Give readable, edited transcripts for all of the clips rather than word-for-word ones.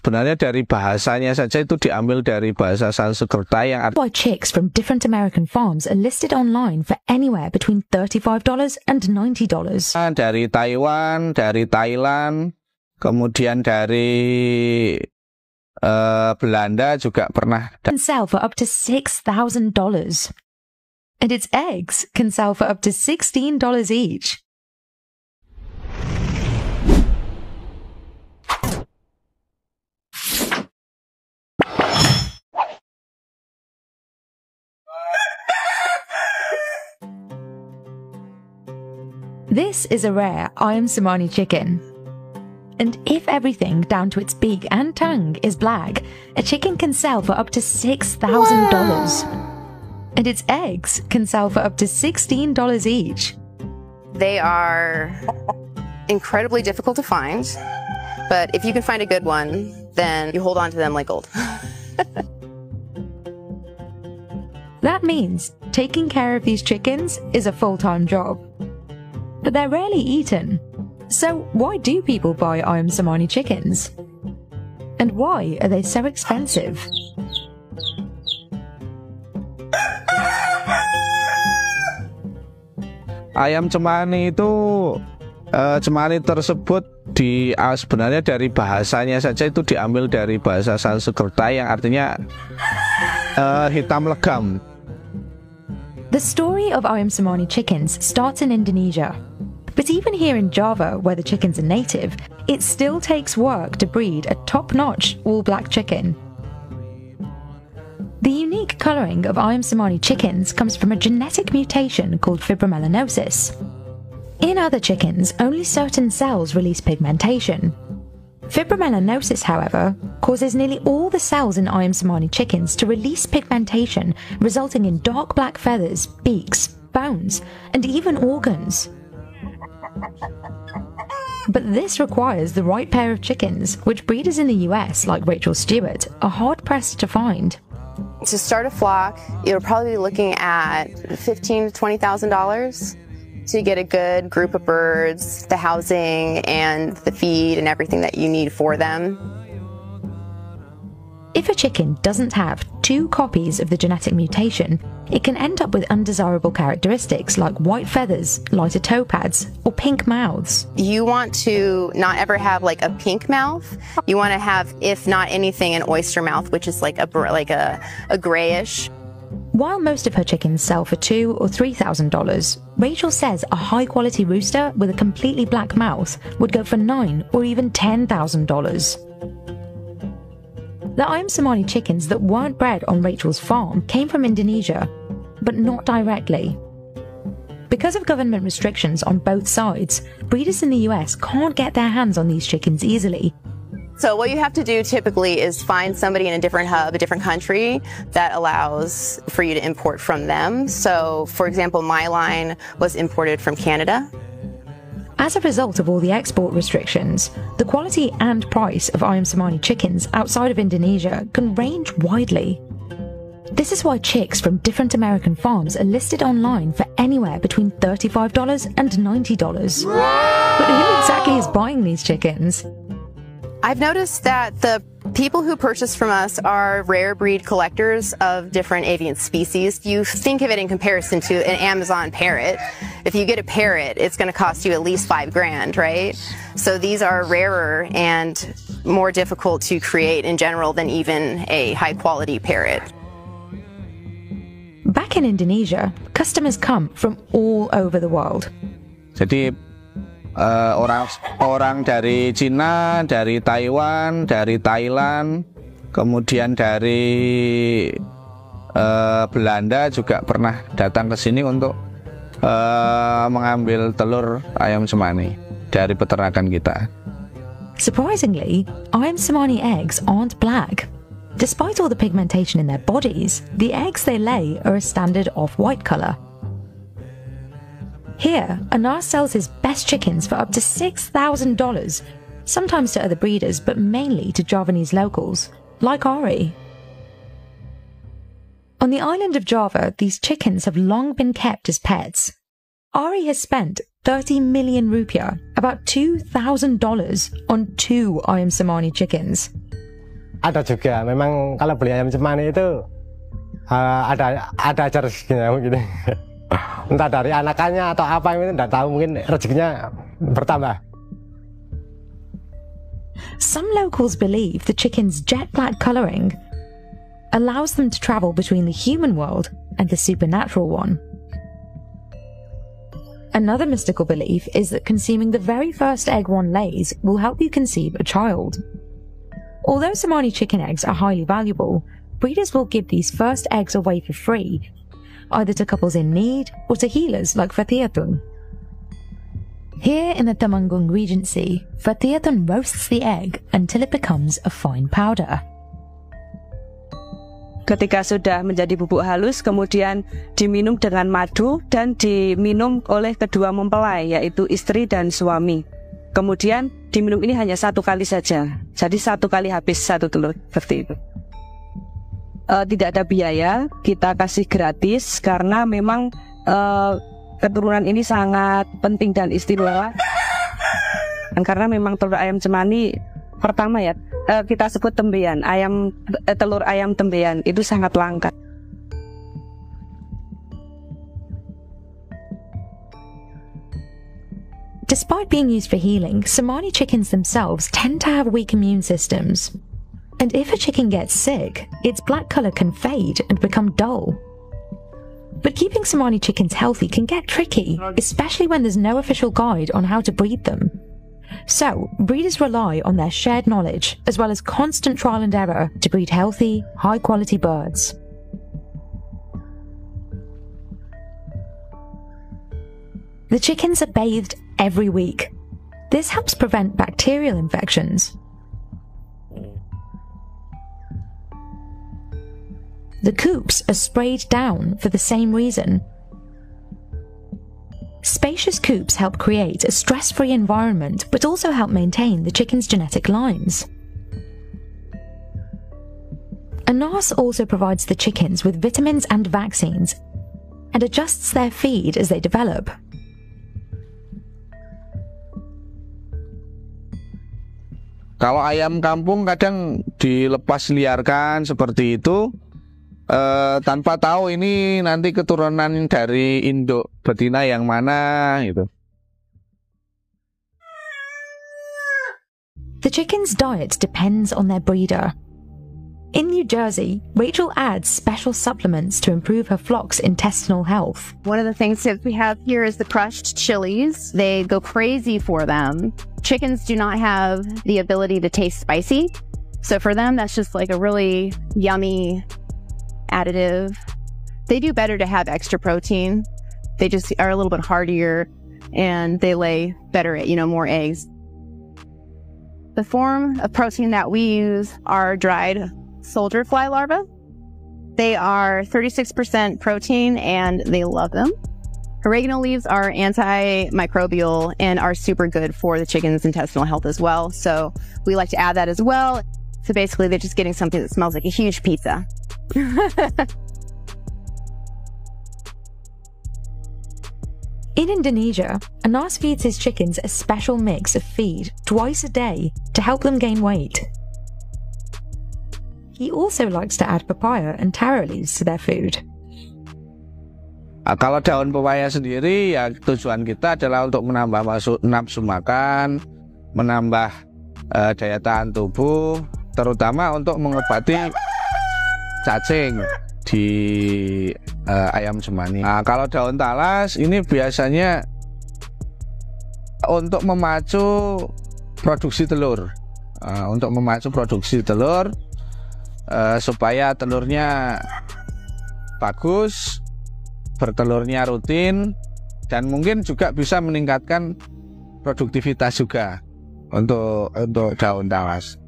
sebenarnya dari bahasanya saja itu diambil dari bahasa Sanskerta yang Why chicks from different American farms are listed online for anywhere between $35 and $90. Dari Taiwan, dari Thailand, kemudian dari Belanda juga pernah. Can sell for up to $6,000. And its eggs can sell for up to $16 each. This is a rare Ayam Cemani chicken. And if everything down to its beak and tongue is black, a chicken can sell for up to $6,000. And its eggs can sell for up to $16 each. They are incredibly difficult to find, but if you can find a good one, then you hold on to them like gold. That means taking care of these chickens is a full-time job. But they're rarely eaten. So why do people buy Ayam Cemani chickens? And why are they so expensive? Ayam cemani itu cemani tersebut sebenarnya dari bahasanya saja itu diambil dari bahasa Sanskerta yang artinya hitam legam. The story of Ayam Cemani chickens starts in Indonesia. But even here in Java, where the chickens are native, it still takes work to breed a top-notch all-black chicken. The unique colouring of Ayam Cemani chickens comes from a genetic mutation called fibromelanosis. In other chickens, only certain cells release pigmentation. Fibromelanosis, however, causes nearly all the cells in Ayam Cemani chickens to release pigmentation, resulting in dark black feathers, beaks, bones, and even organs. But this requires the right pair of chickens, which breeders in the US, like Rachel Stewart, are hard-pressed to find. To start a flock, you're probably looking at $15,000 to $20,000 to get a good group of birds, the housing and the feed and everything that you need for them. If a chicken doesn't have 2 copies of the genetic mutation, it can end up with undesirable characteristics like white feathers, lighter toe pads, or pink mouths. You want to not ever have like a pink mouth. You want to have, if not anything, an oyster mouth, which is like a grayish. While most of her chickens sell for $2,000 or $3,000, Rachel says a high-quality rooster with a completely black mouth would go for $9,000 or even $10,000. The Ayam Cemani chickens that weren't bred on Rachel's farm came from Indonesia, but not directly. Because of government restrictions on both sides, breeders in the US can't get their hands on these chickens easily. So what you have to do typically is find somebody in a different hub, a different country, that allows for you to import from them. So, for example, my line was imported from Canada. As a result of all the export restrictions, the quality and price of Ayam Cemani chickens outside of Indonesia can range widely. This is why chicks from different American farms are listed online for anywhere between $35 and $90. But who exactly is buying these chickens? I've noticed that the people who purchase from us are rare breed collectors of different avian species. You think of it in comparison to an Amazon parrot. If you get a parrot, it's going to cost you at least $5,000, right? So these are rarer and more difficult to create in general than even a high quality parrot. Back in Indonesia, customers come from all over the world. Jadi orang dari Cina, dari Taiwan, dari Thailand, kemudian dari Belanda juga pernah datang ke sini untuk mengambil telur ayam cemani dari peternakan kita. Surprisingly, Ayam Cemani eggs aren't black. Despite all the pigmentation in their bodies, the eggs they lay are a standard off-white color. Here, Anar sells his best chickens for up to $6,000, sometimes to other breeders, but mainly to Javanese locals, like Ari. On the island of Java, these chickens have long been kept as pets. Ari has spent 30 million rupiah, about $2,000, on 2 Ayam Cemani chickens. ada juga. Memang kalau beli ayam cemani itu ada aja rezekinya mungkin. Entah dari anakannya atau apa itu tidak tahu, mungkin rezekinya bertambah. Some locals believe the chicken's jet black colouring allows them to travel between the human world and the supernatural one. Another mystical belief is that consuming the very first egg one lays will help you conceive a child. Although Somali chicken eggs are highly valuable, breeders will give these first eggs away for free, either to couples in need or to healers like Fathiatun. Here in the Temanggung Regency, Fathiatun roasts the egg until it becomes a fine powder. Ketika sudah menjadi bubuk halus, kemudian diminum dengan madu dan diminum oleh kedua mempelai, yaitu istri dan suami. Kemudian diminum ini hanya 1 kali saja, jadi 1 kali habis 1 telur, seperti itu. Tidak ada biaya, kita kasih gratis karena memang keturunan ini sangat penting dan istimewa. Karena memang telur ayam cemani pertama ya, kita sebut tembean, telur ayam tembean itu sangat langka. Despite being used for healing, Somali chickens themselves tend to have weak immune systems. And if a chicken gets sick, its black colour can fade and become dull. But keeping Somali chickens healthy can get tricky, especially when there's no official guide on how to breed them. So, breeders rely on their shared knowledge, as well as constant trial and error, to breed healthy, high-quality birds. The chickens are bathed every week. This helps prevent bacterial infections. The coops are sprayed down for the same reason. Spacious coops help create a stress-free environment, but also help maintain the chicken's genetic lines. A nurse also provides the chickens with vitamins and vaccines, and adjusts their feed as they develop. Kalau ayam kampung kadang dilepas liarkan seperti itu, tanpa tahu ini nanti keturunan dari induk betina yang mana gitu. The chicken's diet depends on their breeder. In New Jersey, Rachel adds special supplements to improve her flock's intestinal health. One of the things that we have here is the crushed chilies. They go crazy for them. Chickens do not have the ability to taste spicy. So for them, that's just like a really yummy additive. They do better to have extra protein. They just are a little bit hardier and they lay better, more eggs. The form of protein that we use are dried soldier fly larvae. They are 36% protein and they love them. Oregano leaves are antimicrobial and are super good for the chicken's intestinal health as well. So we like to add that as well. So basically they're just getting something that smells like a huge pizza. In Indonesia, Anas feeds his chickens a special mix of feed twice a day to help them gain weight. He also likes to add papaya and taro leaves to their food. Kalau daun pepaya sendiri ya tujuan kita adalah untuk menambah nafsu makan, menambah daya tahan tubuh, terutama untuk mengobati cacing di ayam cemani. Nah, kalau daun talas ini biasanya untuk memacu produksi telur, supaya telurnya bagus, bertelurnya rutin, dan mungkin juga bisa meningkatkan produktivitas juga untuk daun talas.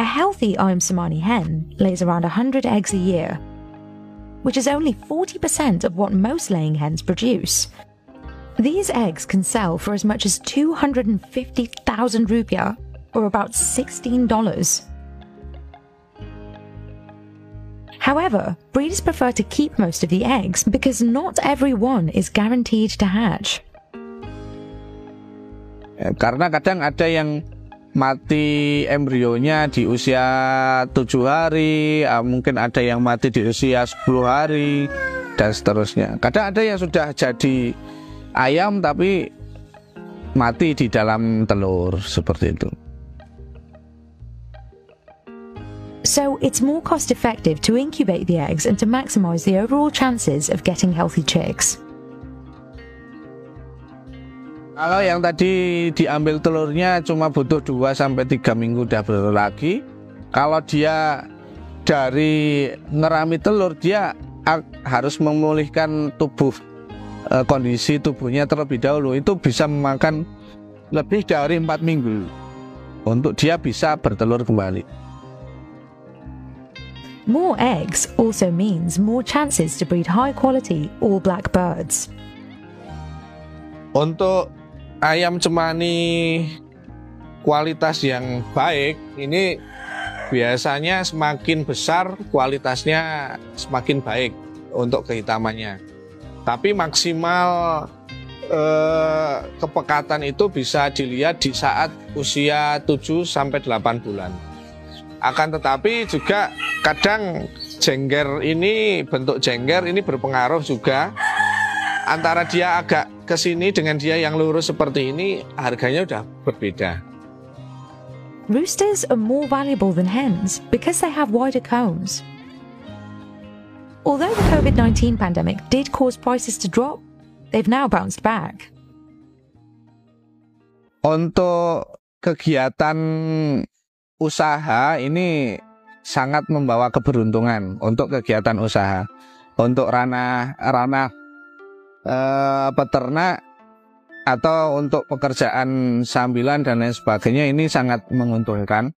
A healthy ayam Somali hen lays around 100 eggs a year, which is only 40% of what most laying hens produce. These eggs can sell for as much as 250,000 rupiah, or about $16. However, breeders prefer to keep most of the eggs because not every one is guaranteed to hatch. Karena kadang ada yang mati embrionya di usia 7 hari, mungkin ada yang mati di usia 10 hari, dan seterusnya. Kadang ada yang sudah jadi ayam tapi mati di dalam telur, seperti itu. So it's more cost effective to incubate the eggs and to maximize the overall chances of getting healthy chicks. Kalau yang tadi diambil telurnya cuma butuh 2-3 minggu udah bertelur lagi. Kalau dia dari ngerami telur, dia harus memulihkan kondisi tubuhnya terlebih dahulu. Itu bisa memakan lebih dari 4 minggu untuk dia bisa bertelur kembali. More eggs also means more chances to breed high quality all black birds. Untuk ayam cemani kualitas yang baik ini biasanya semakin besar kualitasnya semakin baik untuk kehitamannya. Tapi maksimal kepekatan itu bisa dilihat di saat usia 7-8 bulan. Akan tetapi juga kadang bentuk jengger ini berpengaruh juga. Antara dia agak ke sini dengan dia yang lurus seperti ini, harganya udah berbeda. Roosters are more valuable than hens because they have wider combs. Although the COVID-19 pandemic did cause prices to drop, they've now bounced back. Untuk kegiatan usaha ini sangat membawa keberuntungan untuk kegiatan usaha. Untuk ranah peternak atau untuk pekerjaan sambilan dan lain sebagainya ini sangat menguntungkan.